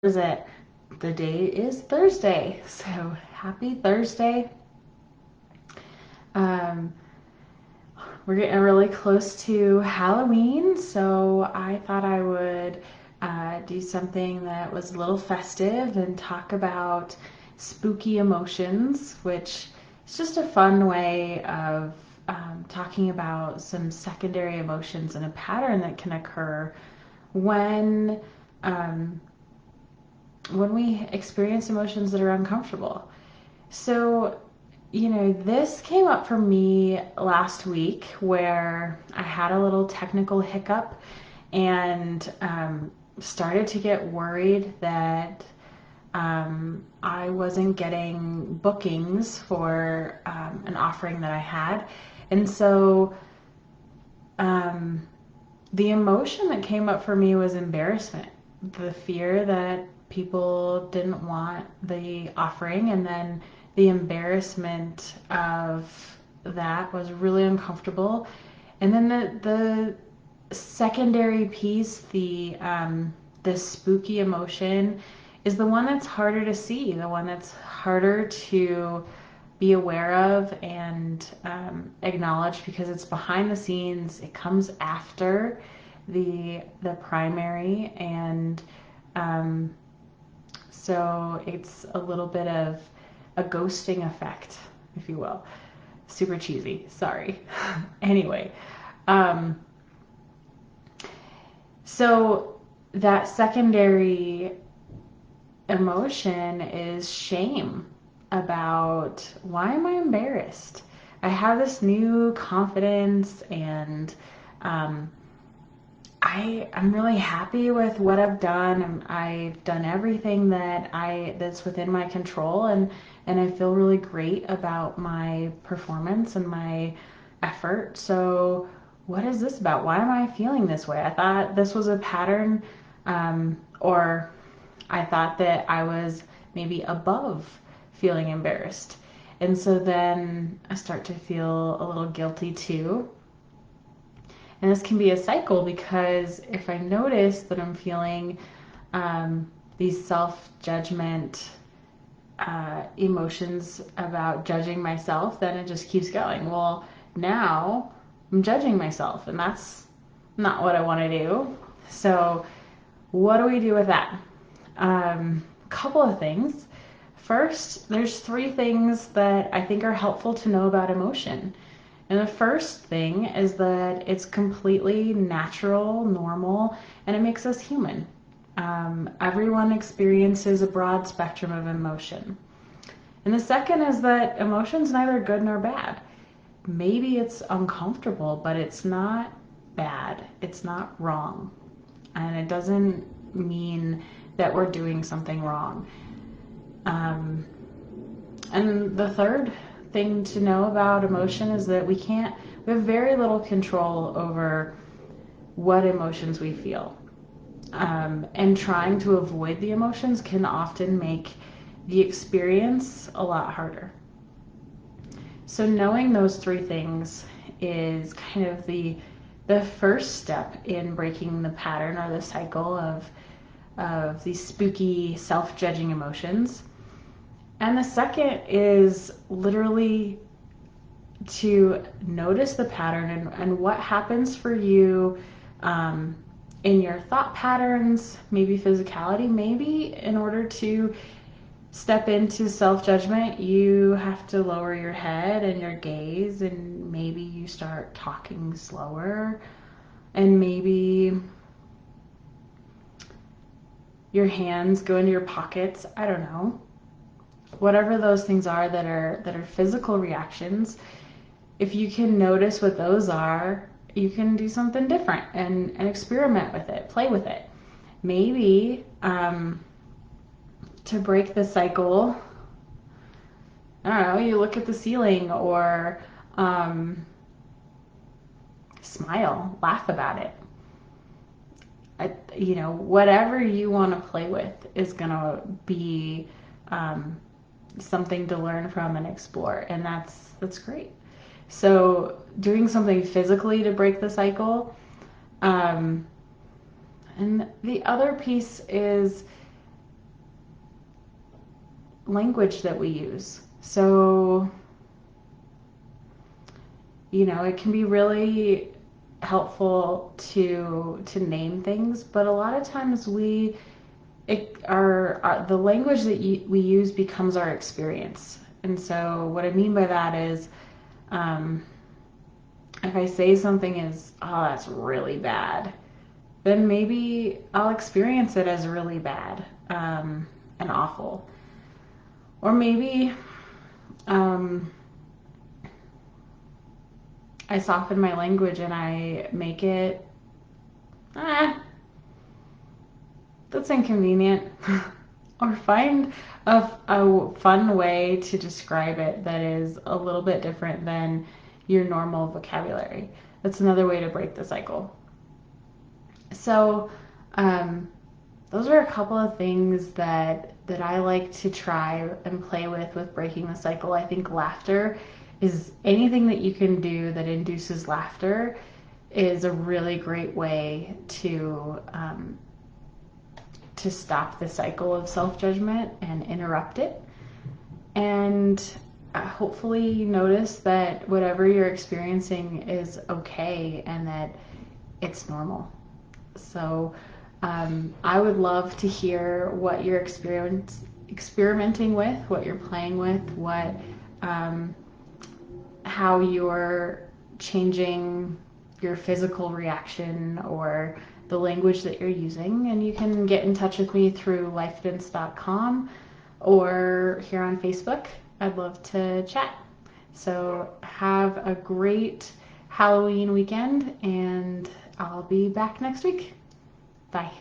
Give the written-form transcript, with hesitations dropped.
Is it? The day is Thursday, so happy Thursday. Um, we're getting really close to Halloween, so I thought I would do something that was a little festive and talk about spooky emotions, which is just a fun way of talking about some secondary emotions and a pattern that can occur when um, when we experience emotions that are uncomfortable. So, this came up for me last week where I had a little technical hiccup and started to get worried that I wasn't getting bookings for an offering that I had. And so um, the emotion that came up for me was embarrassment, the fear that people didn't want the offering, and then the embarrassment of that was really uncomfortable. And then the secondary piece, the spooky emotion, is the one that's harder to see, the one that's harder to be aware of and acknowledge because it's behind the scenes. It comes after the primary, and um, so it's a little bit of a ghosting effect, if you will. Super cheesy. Sorry. Anyway, um, so that secondary emotion is shame about why am I embarrassed? I have this new confidence and um, I'm really happy with what I've done. I've done everything that's within my control, and I feel really great about my performance and my effort. So what is this about? Why am I feeling this way? I thought this was a pattern, or I thought that I was maybe above feeling embarrassed. And so then I start to feel a little guilty too. And this can be a cycle because if I notice that I'm feeling these self judgment emotions about judging myself, then it just keeps going. Well, now I'm judging myself, and that's not what I want to do. So, what do we do with that? Couple of things. First, there's three things that I think are helpful to know about emotion. And the first thing is that it's completely natural, normal, and it makes us human. Everyone experiences a broad spectrum of emotion. And the second is that emotion's neither good nor bad. Maybe it's uncomfortable, but it's not bad. It's not wrong. And it doesn't mean that we're doing something wrong. Um, and the third thing to know about emotion is that we have very little control over what emotions we feel. And trying to avoid the emotions can often make the experience a lot harder. So knowing those three things is kind of the first step in breaking the pattern or the cycle of these spooky self-judging emotions. And the second is literally to notice the pattern and what happens for you in your thought patterns, maybe physicality, maybe in order to step into self-judgment, you have to lower your head and your gaze, and maybe you start talking slower, and maybe your hands go into your pockets. I don't know. Whatever those things are that are physical reactions, if you can notice what those are, you can do something different and experiment with it, play with it. Maybe to break the cycle, I don't know, you look at the ceiling or smile, laugh about it. Whatever you want to play with is going to be something to learn from and explore, and that's great. So doing something physically to break the cycle. And the other piece is language that we use. So, it can be really helpful to name things, but a lot of times the language that we use becomes our experience. And so what I mean by that is, if I say something is, oh, that's really bad, then maybe I'll experience it as really bad, and awful. Or maybe I soften my language and I make it, that's inconvenient. Or find a fun way to describe it that is a little bit different than your normal vocabulary. That's another way to break the cycle. So, those are a couple of things that I like to try and play with breaking the cycle. I think laughter is anything that you can do that induces laughter is a really great way to stop the cycle of self-judgment and interrupt it. And hopefully you notice that whatever you're experiencing is okay and that it's normal. So I would love to hear what you're experimenting with, what you're playing with, how you're changing your physical reaction or the language that you're using. And you can get in touch with me through lifedance.com or here on Facebook. I'd love to chat. So have a great Halloween weekend, and I'll be back next week. Bye.